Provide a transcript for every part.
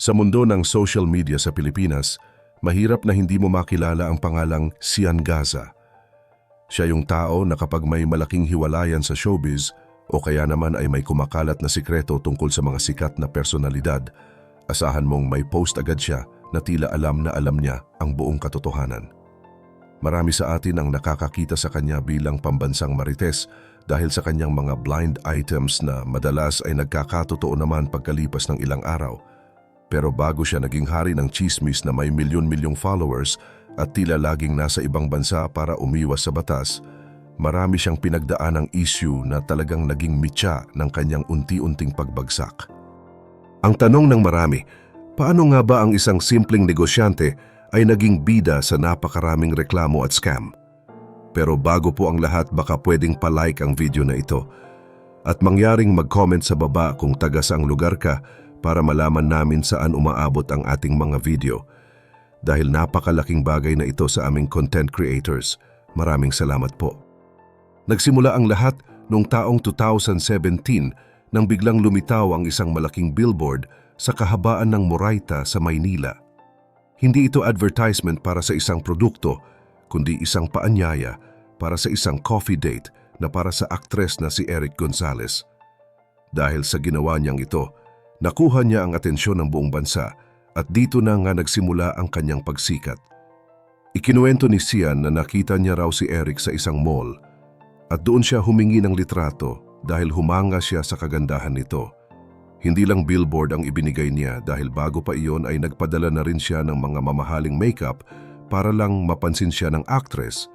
Sa mundo ng social media sa Pilipinas, mahirap na hindi mo makilala ang pangalang Sian Gaza. Siya yung tao na kapag may malaking hiwalayan sa showbiz o kaya naman ay may kumakalat na sikreto tungkol sa mga sikat na personalidad, asahan mong may post agad siya na tila alam na alam niya ang buong katotohanan. Marami sa atin ang nakakakita sa kanya bilang pambansang marites dahil sa kanyang mga blind items na madalas ay nagkakatotoo naman pagkalipas ng ilang araw. Pero bago siya naging hari ng chismis na may milyon-milyong followers at tila laging nasa ibang bansa para umiwas sa batas, marami siyang pinagdaanang issue na talagang naging mitya ng kanyang unti-unting pagbagsak. Ang tanong ng marami, paano nga ba ang isang simpleng negosyante ay naging bida sa napakaraming reklamo at scam? Pero bago po ang lahat, baka pwedeng palike ang video na ito at mangyaring mag-comment sa baba kung taga saang lugar ka para malaman namin saan umaabot ang ating mga video. Dahil napakalaking bagay na ito sa aming content creators. Maraming salamat po. Nagsimula ang lahat noong taong 2017 nang biglang lumitaw ang isang malaking billboard sa kahabaan ng Moraita sa Maynila. Hindi ito advertisement para sa isang produkto, kundi isang paanyaya para sa isang coffee date na para sa aktres na si Eric Gonzalez. Dahil sa ginawa niyang ito, nakuha niya ang atensyon ng buong bansa at dito na nga nagsimula ang kanyang pagsikat. Ikinuwento ni Sian na nakita niya raw si Eric sa isang mall at doon siya humingi ng litrato dahil humanga siya sa kagandahan nito. Hindi lang billboard ang ibinigay niya dahil bago pa iyon ay nagpadala na rin siya ng mga mamahaling makeup para lang mapansin siya ng actress.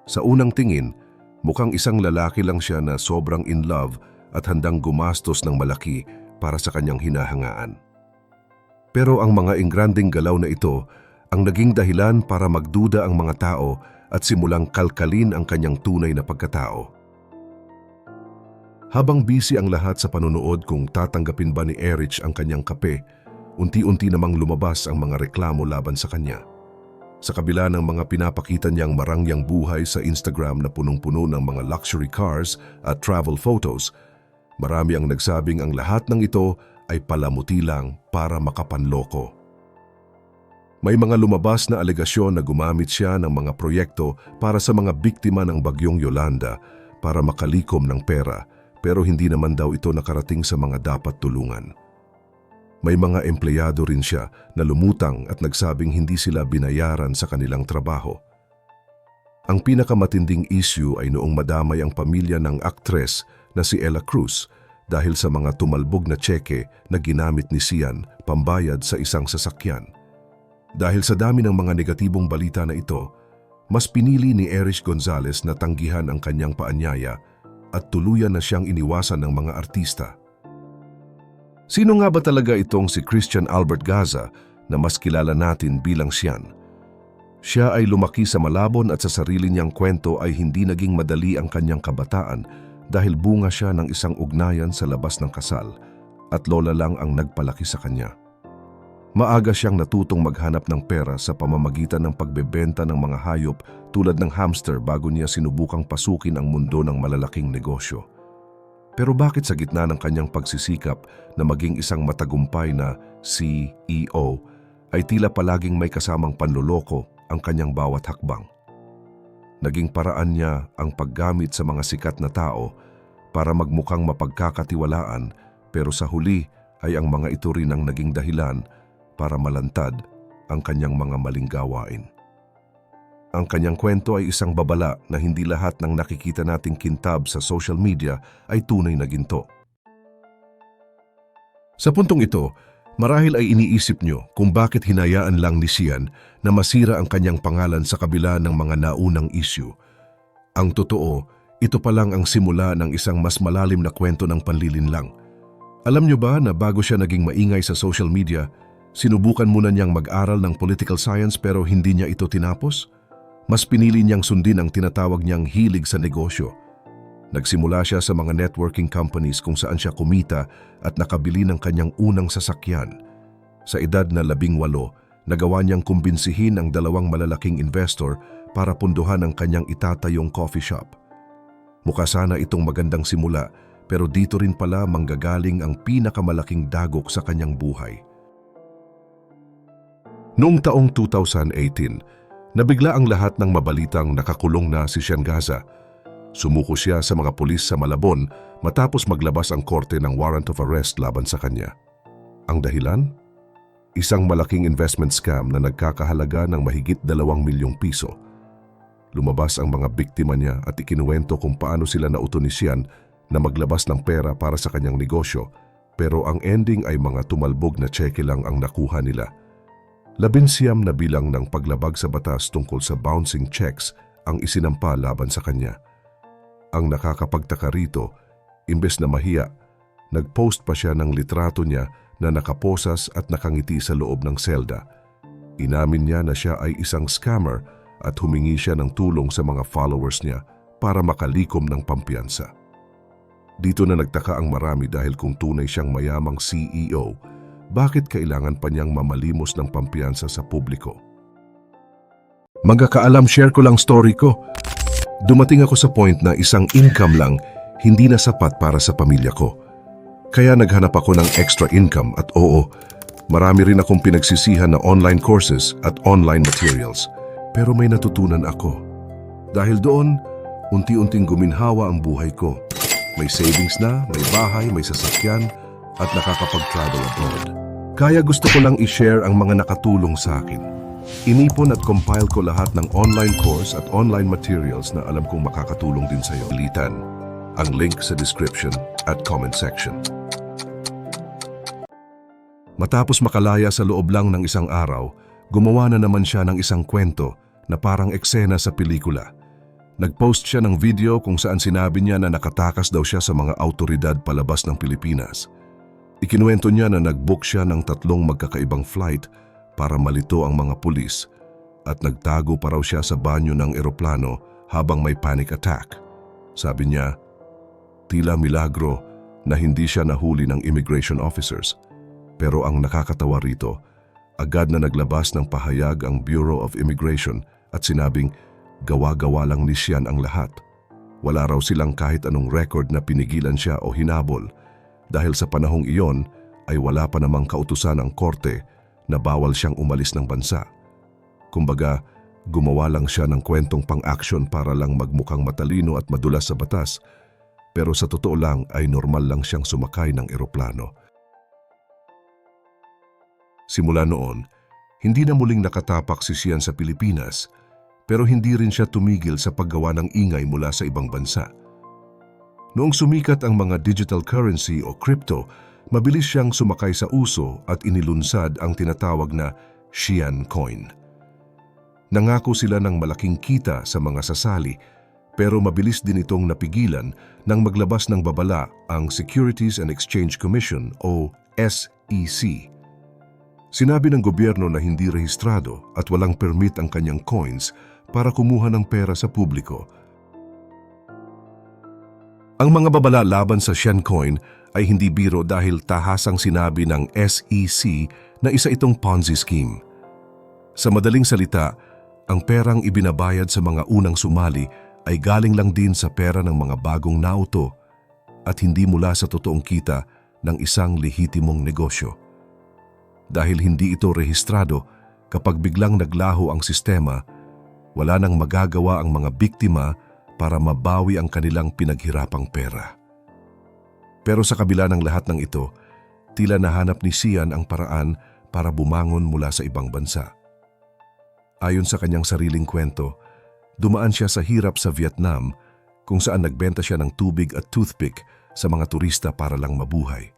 Sa unang tingin, mukhang isang lalaki lang siya na sobrang in love at handang gumastos ng malaki para sa kanyang hinahangaan. Pero ang mga ingranding galaw na ito ang naging dahilan para magduda ang mga tao at simulang kalkalin ang kanyang tunay na pagkatao. Habang busy ang lahat sa panunood kung tatanggapin ba ni Eric ang kanyang kape, unti-unti namang lumabas ang mga reklamo laban sa kanya. Sa kabila ng mga pinapakita niyang marangyang buhay sa Instagram na punong-puno ng mga luxury cars at travel photos, marami ang nagsabing ang lahat ng ito ay palamuti lang para makapanloko. May mga lumabas na alegasyon na gumamit siya ng mga proyekto para sa mga biktima ng bagyong Yolanda para makalikom ng pera, pero hindi naman daw ito nakarating sa mga dapat tulungan. May mga empleyado rin siya na lumutang at nagsabing hindi sila binayaran sa kanilang trabaho. Ang pinakamatinding issue ay noong madamay ang pamilya ng aktres na si Ella Cruz dahil sa mga tumalbog na tseke na ginamit ni Sian pambayad sa isang sasakyan. Dahil sa dami ng mga negatibong balita na ito, mas pinili ni Eric Gonzalez na tanggihan ang kanyang paanyaya at tuluyan na siyang iniwasan ng mga artista. Sino nga ba talaga itong si Christian Albert Gaza na mas kilala natin bilang Sian? Siya ay lumaki sa Malabon at sa sarili niyang kwento ay hindi naging madali ang kanyang kabataan dahil bunga siya ng isang ugnayan sa labas ng kasal at lola lang ang nagpalaki sa kanya. Maaga siyang natutong maghanap ng pera sa pamamagitan ng pagbebenta ng mga hayop tulad ng hamster bago niya sinubukang pasukin ang mundo ng malalaking negosyo. Pero bakit sa gitna ng kanyang pagsisikap na maging isang matagumpay na CEO ay tila palaging may kasamang panloloko ang kanyang bawat hakbang? Naging paraan niya ang paggamit sa mga sikat na tao para magmukhang mapagkakatiwalaan, pero sa huli ay ang mga ito rin ang naging dahilan para malantad ang kanyang mga maling gawain. Ang kanyang kwento ay isang babala na hindi lahat ng nakikita nating kintab sa social media ay tunay na ginto. Sa puntong ito, marahil ay iniisip nyo kung bakit hinayaan lang ni Sian na masira ang kanyang pangalan sa kabila ng mga naunang issue. Ang totoo, ito pa lang ang simula ng isang mas malalim na kwento ng panlilinlang. Alam nyo ba na bago siya naging maingay sa social media, sinubukan muna niyang mag-aral ng political science pero hindi niya ito tinapos? Mas pinili niyang sundin ang tinatawag niyang hilig sa negosyo. Nagsimula siya sa mga networking companies kung saan siya kumita at nakabili ng kanyang unang sasakyan. Sa edad na 18, nagawa niyang kumbinsihin ang dalawang malalaking investor para punduhan ang kanyang itatayong coffee shop. Mukha sana itong magandang simula, pero dito rin pala manggagaling ang pinakamalaking dagok sa kanyang buhay. Noong taong 2018, nabigla ang lahat ng mabalitang nakakulong na si Sian Gaza. Sumuko siya sa mga pulis sa Malabon matapos maglabas ang korte ng warrant of arrest laban sa kanya. Ang dahilan? Isang malaking investment scam na nagkakahalaga ng mahigit 2 milyong piso. Lumabas ang mga biktima niya at ikinuwento kung paano sila nauto ni Sian na maglabas ng pera para sa kanyang negosyo, pero ang ending ay mga tumalbog na tseke lang ang nakuha nila. 19 na bilang ng paglabag sa batas tungkol sa bouncing checks ang isinampa laban sa kanya. Ang nakakapagtaka rito, imbes na mahiya, nagpost pa siya ng litrato niya na nakaposas at nakangiti sa loob ng selda. Inamin niya na siya ay isang scammer at humingi siya ng tulong sa mga followers niya para makalikom ng pampiyansa. Dito na nagtaka ang marami dahil kung tunay siyang mayamang CEO, bakit kailangan pa niyang mamalimos ng pampiyansa sa publiko? Magkakaalam, share ko lang story ko. Dumating ako sa point na isang income lang hindi na sapat para sa pamilya ko. Kaya naghanap ako ng extra income at oo, marami rin akong pinagsisihan na online courses at online materials. Pero may natutunan ako. Dahil doon, unti-unting guminhawa ang buhay ko. May savings na, may bahay, may sasakyan, at nakakapag-travel abroad. Kaya gusto ko lang i-share ang mga nakatulong sa akin. Inipon at compile ko lahat ng online course at online materials na alam kong makakatulong din sa iyo. Litan ang link sa description at comment section. Matapos makalaya sa loob lang ng isang araw, gumawa na naman siya ng isang kwento na parang eksena sa pelikula. Nag-post siya ng video kung saan sinabi niya na nakatakas daw siya sa mga autoridad palabas ng Pilipinas. Ikinuwento niya na nag-book siya ng 3 magkakaibang flight para malito ang mga pulis at nagtago pa raw siya sa banyo ng eroplano habang may panic attack. Sabi niya, tila milagro na hindi siya nahuli ng immigration officers. Pero ang nakakatawa rito, agad na naglabas ng pahayag ang Bureau of Immigration at sinabing gawa-gawa lang ni Sian ang lahat. Wala raw silang kahit anong record na pinigilan siya o hinabol. Dahil sa panahong iyon ay wala pa namang kautusan ng korte na bawal siyang umalis ng bansa. Kumbaga, gumawa lang siya ng kwentong pang-action para lang magmukhang matalino at madulas sa batas, pero sa totoo lang ay normal lang siyang sumakay ng eroplano. Simula noon, hindi na muling nakatapak si Sian sa Pilipinas, pero hindi rin siya tumigil sa paggawa ng ingay mula sa ibang bansa. Noong sumikat ang mga digital currency o crypto, mabilis siyang sumakay sa uso at inilunsad ang tinatawag na Sian Coin. Nangako sila ng malaking kita sa mga sasali, pero mabilis din itong napigilan nang maglabas ng babala ang Securities and Exchange Commission o SEC. Sinabi ng gobyerno na hindi rehistrado at walang permit ang kanyang coins para kumuha ng pera sa publiko. Ang mga babala laban sa Sian Coin ay hindi biro dahil tahasang sinabi ng SEC na isa itong Ponzi scheme. Sa madaling salita, ang perang ibinabayad sa mga unang sumali ay galing lang din sa pera ng mga bagong nauto at hindi mula sa totoong kita ng isang lehitimong negosyo. Dahil hindi ito rehistrado, kapag biglang naglaho ang sistema, wala nang magagawa ang mga biktima para mabawi ang kanilang pinaghirapang pera. Pero sa kabila ng lahat ng ito, tila nahanap ni Sian ang paraan para bumangon mula sa ibang bansa. Ayon sa kanyang sariling kwento, dumaan siya sa hirap sa Vietnam kung saan nagbenta siya ng tubig at toothpick sa mga turista para lang mabuhay.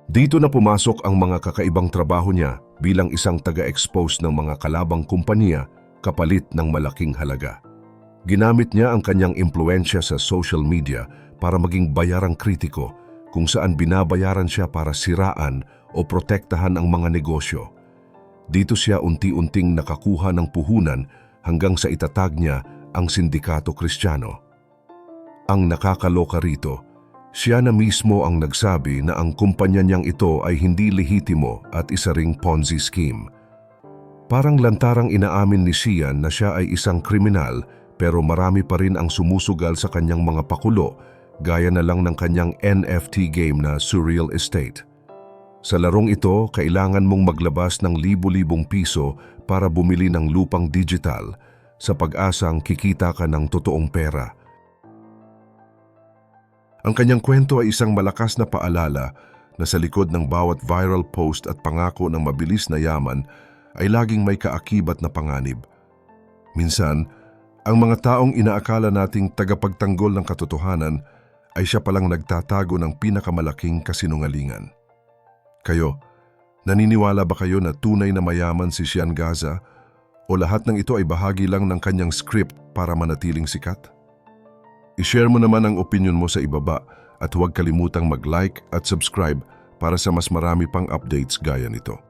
Dito na pumasok ang mga kakaibang trabaho niya bilang isang taga-expose ng mga kalabang kumpanya kapalit ng malaking halaga. Ginamit niya ang kanyang impluensya sa social media para maging bayarang kritiko kung saan binabayaran siya para siraan o protektahan ang mga negosyo. Dito siya unti-unting nakakuha ng puhunan hanggang sa itatag niya ang Sindikato Kristiyano. Ang nakakaloka rito, siya na mismo ang nagsabi na ang kumpanya niyang ito ay hindi lehitimo at isa ring Ponzi scheme. Parang lantarang inaamin ni Sian na siya ay isang kriminal pero marami pa rin ang sumusugal sa kanyang mga pakulo gaya na lang ng kanyang NFT game na Surreal Estate. Sa larong ito, kailangan mong maglabas ng libu-libong piso para bumili ng lupang digital sa pag-asang kikita ka ng totoong pera. Ang kanyang kwento ay isang malakas na paalala na sa likod ng bawat viral post at pangako ng mabilis na yaman ay laging may kaakibat na panganib. Minsan, ang mga taong inaakala nating tagapagtanggol ng katotohanan ay siya palang nagtatago ng pinakamalaking kasinungalingan. Kayo, naniniwala ba kayo na tunay na mayaman si Sian Gaza o lahat ng ito ay bahagi lang ng kanyang script para manatiling sikat? I-share mo naman ang opinion mo sa ibaba at huwag kalimutang mag-like at subscribe para sa mas marami pang updates gaya nito.